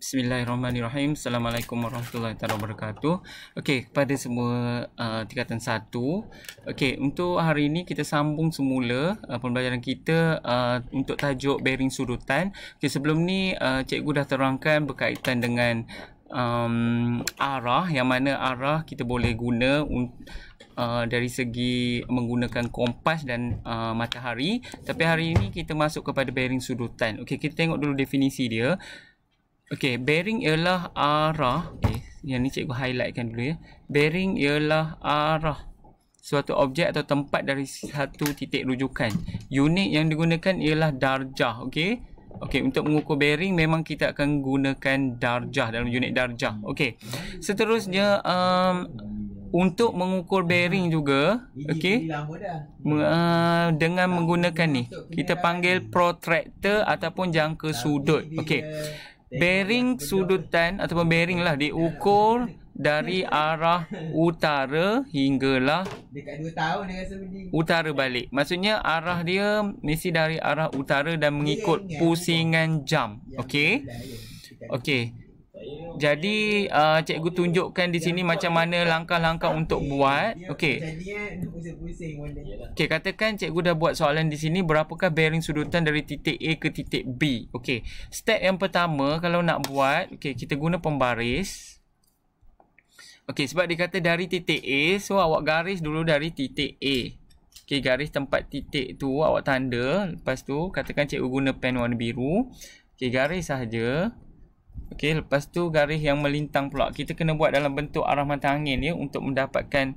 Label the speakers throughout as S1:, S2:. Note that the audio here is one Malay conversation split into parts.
S1: Bismillahirrahmanirrahim. Assalamualaikum warahmatullahi wabarakatuh. Okey, kepada semua tingkatan 1. Okey, untuk hari ini kita sambung semula pembelajaran kita untuk tajuk bearing sudutan. Okey, sebelum ni cikgu dah terangkan berkaitan dengan arah, yang mana arah kita boleh guna dari segi menggunakan kompas dan matahari. Tapi hari ini kita masuk kepada bearing sudutan. Okey, kita tengok dulu definisi dia. Okey, bearing ialah arah. Okey, yang ni cikgu highlightkan dulu ya. Bearing ialah arah suatu objek atau tempat dari satu titik rujukan. Unit yang digunakan ialah darjah. Okey. Okey, untuk mengukur bearing memang kita akan gunakan darjah, dalam unit darjah. Okey. Seterusnya untuk mengukur bearing juga, okey, dengan menggunakan ni, kita panggil protractor ataupun jangka sudut. Okey. Bearing sudutan ataupun bearing lah diukur dari arah utara hinggalah utara balik. Maksudnya arah dia mesti dari arah utara dan mengikut pusingan jam. Okey. Okey. Jadi cikgu tunjukkan di sini macam mana langkah-langkah untuk buat. Okey. Okey, katakan cikgu dah buat soalan di sini, berapakah bearing sudutan dari titik A ke titik B. Okey. Step yang pertama kalau nak buat, okey, kita guna pembaris. Okey, sebab dia kata dari titik A, so awak garis dulu dari titik A. Okey, garis tempat titik tu awak tanda. Lepas tu katakan cikgu guna pen warna biru. Okey, garis sahaja. Okey, lepas tu garis yang melintang pula. Kita kena buat dalam bentuk arah mata angin ya, untuk mendapatkan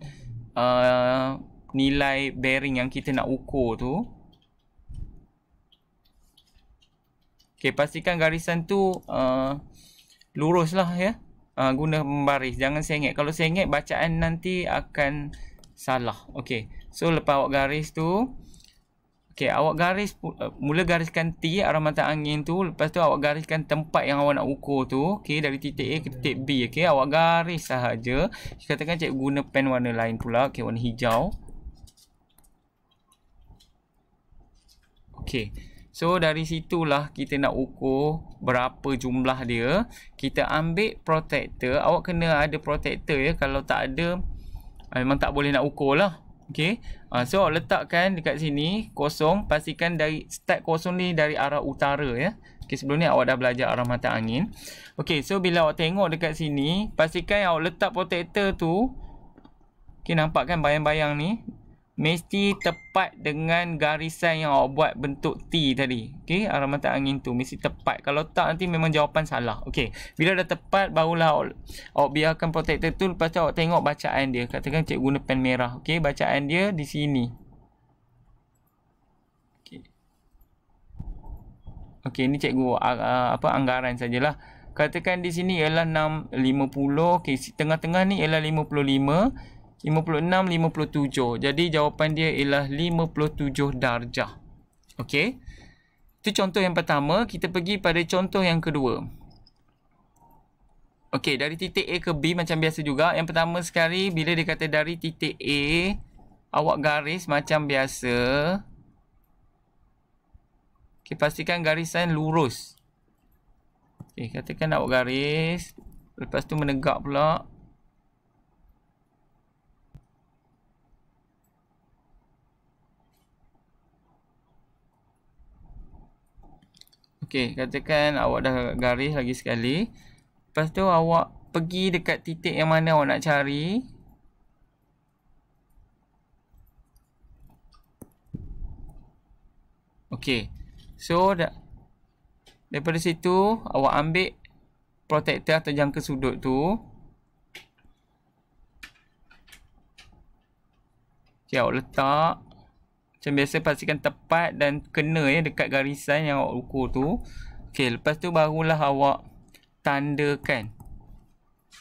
S1: nilai bearing yang kita nak ukur tu. Okey, pastikan garisan tu lurus lah ya. Guna membaris, jangan sengit. Kalau sengit bacaan nanti akan salah. Okey, so lepas awak garis tu, okey, awak garis, mula gariskan T arah mata angin tu. Lepas tu awak gariskan tempat yang awak nak ukur tu. Okey, dari titik A ke titik B. Okey, awak garis sahaja. Katakan cikgu guna pen warna lain pula. Okey, warna hijau. Okey, so dari situlah kita nak ukur berapa jumlah dia. Kita ambil protractor. Awak kena ada protractor ya. Kalau tak ada, memang tak boleh nak ukur lah. Okey. So awak letakkan dekat sini kosong. Pastikan dari start kosong ni dari arah utara ya. Okey, sebelum ni awak dah belajar arah mata angin. Okey, so bila awak tengok dekat sini, pastikan awak letak protractor tu. Okey, nampak kan bayang-bayang ni? Mesti tepat dengan garisan yang awak buat bentuk T tadi. Okey, arah mata angin tu mesti tepat. Kalau tak nanti memang jawapan salah. Okey, bila dah tepat barulah awak biarkan protractor tu. Lepas tu awak tengok bacaan dia. Katakan cikgu guna pen merah. Okey, bacaan dia di sini. Okey. Okey, ni cikgu anggaran sajalah. Katakan di sini ialah 650. Okey, tengah-tengah ni ialah 55. 56, 57. Jadi jawapan dia ialah 57 darjah. Okey. Itu contoh yang pertama. Kita pergi pada contoh yang kedua. Okey, dari titik A ke B macam biasa juga. Yang pertama sekali, bila dia kata dari titik A, awak garis macam biasa. Okey, pastikan garisan lurus. Okey, katakan awak garis. Lepas tu menegak pula. Okey, katakan awak dah garis lagi sekali. Lepas tu awak pergi dekat titik yang mana awak nak cari. Okey. So daripada situ awak ambil protractor atau jangka sudut tu. Okey, awak letak macam biasa, pastikan tepat dan kena ya dekat garisan yang awak ukur tu. Okey, lepas tu barulah awak tandakan.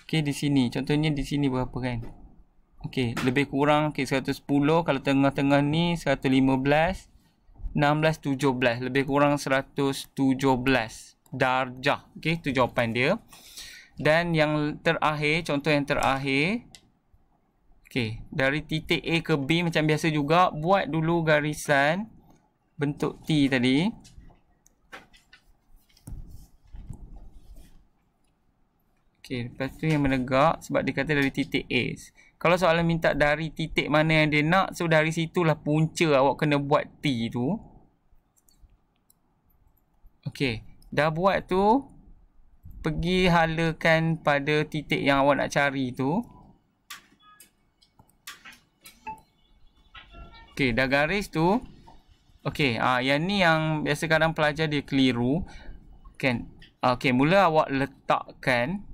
S1: Okey, di sini. Contohnya di sini berapa kan? Okey, lebih kurang okey 110. Kalau tengah-tengah ni 115, 16, 17. Lebih kurang 117 darjah. Okey, itu jawapan dia. Dan yang terakhir, contoh yang terakhir. Okey, dari titik A ke B macam biasa juga, buat dulu garisan bentuk T tadi. Okey, lepas tu yang menegak sebab dia kata dari titik A. Kalau soalan minta dari titik mana yang dia nak, so dari situlah punca awak kena buat T tu. Okey, dah buat tu, pergi halakan pada titik yang awak nak cari tu. Okey, dah garis tu. Okey, yang ni yang biasa kadang pelajar dia keliru. Kan? Okey, mula awak letakkan.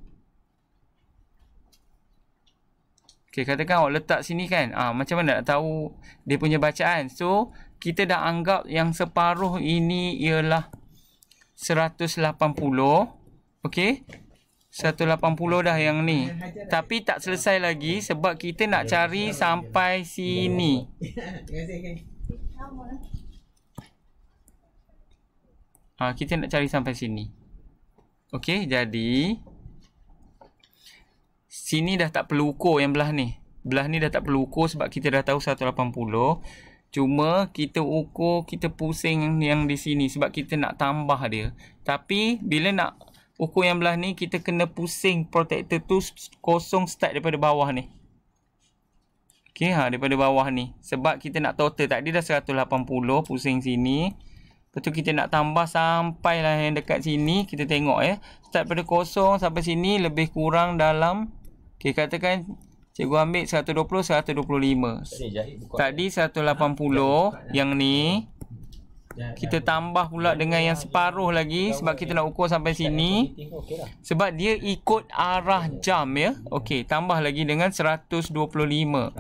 S1: Okey, katakan awak letak sini kan. Macam mana nak tahu dia punya bacaan? So, kita dah anggap yang separuh ini ialah 180. Okey. 180 dah yang ni. Tapi tak selesai lagi sebab kita nak cari sampai sini. Kita nak cari sampai sini. Okey, jadi sini dah tak perlu ukur yang belah ni. Belah ni dah tak perlu ukur sebab kita dah tahu 180. Cuma kita ukur, kita pusing yang di sini sebab kita nak tambah dia. Tapi bila nak ukur yang belah ni, kita kena pusing protector tu kosong start daripada bawah ni. Okey, daripada bawah ni. Sebab kita nak total tadi dah 180, pusing sini. Lepas tu kita nak tambah sampailah yang dekat sini. Kita tengok start pada kosong sampai sini lebih kurang dalam, okey, katakan cikgu ambil 120, 125. Tadi 180 yang ni. Kita tambah pula dengan yang separuh lagi sebab kita nak ukur sampai sini. Sebab dia ikut arah jam ya. Okey, tambah lagi dengan 125.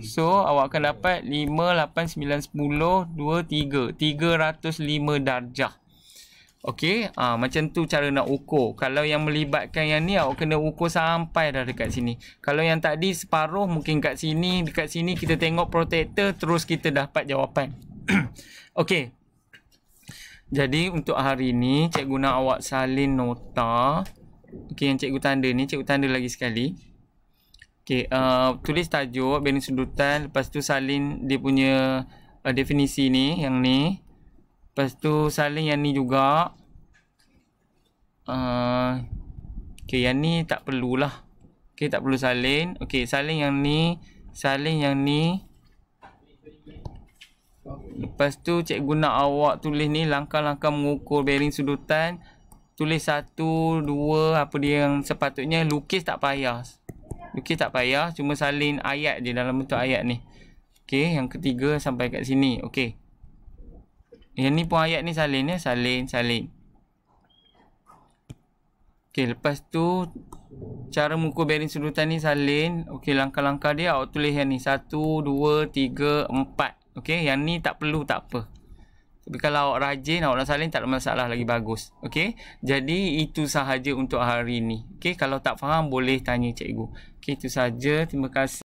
S1: So, awak akan dapat 5, 8, 9, 10, 2, 3. 305 darjah. Okey, macam tu cara nak ukur. Kalau yang melibatkan yang ni, awak kena ukur sampai dah dekat sini. Kalau yang tadi separuh mungkin kat sini, dekat sini kita tengok protector, terus kita dapat jawapan. Okey. Jadi untuk hari ni cikgu nak awak salin nota. Okey, yang cikgu tanda ni, cikgu tanda lagi sekali. Okey, tulis tajuk bearing sudutan, lepas tu salin dia punya definisi ni, yang ni. Lepas tu salin yang ni juga. Okey, yang ni tak perlulah. Okey, tak perlu salin. Okey, salin yang ni, salin yang ni. Lepas tu cikgu nak awak tulis ni langkah-langkah mengukur bearing sudutan. Tulis 1, 2, apa dia yang sepatutnya. Lukis tak payah. Lukis tak payah, cuma salin ayat je dalam bentuk ayat ni. Okey, yang ketiga sampai kat sini. Okey. Yang ni pun ayat ni salin ya, salin. Okey, lepas tu cara mengukur bearing sudutan ni salin. Okey, langkah-langkah dia awak tulis yang ni 1, 2, 3, 4. Okey, yang ni tak perlu, tak apa. Tapi kalau awak rajin, awak nak salin tak ada masalah, lagi bagus. Okey, jadi itu sahaja untuk hari ni. Okey, kalau tak faham boleh tanya cikgu. Okey, itu sahaja. Terima kasih.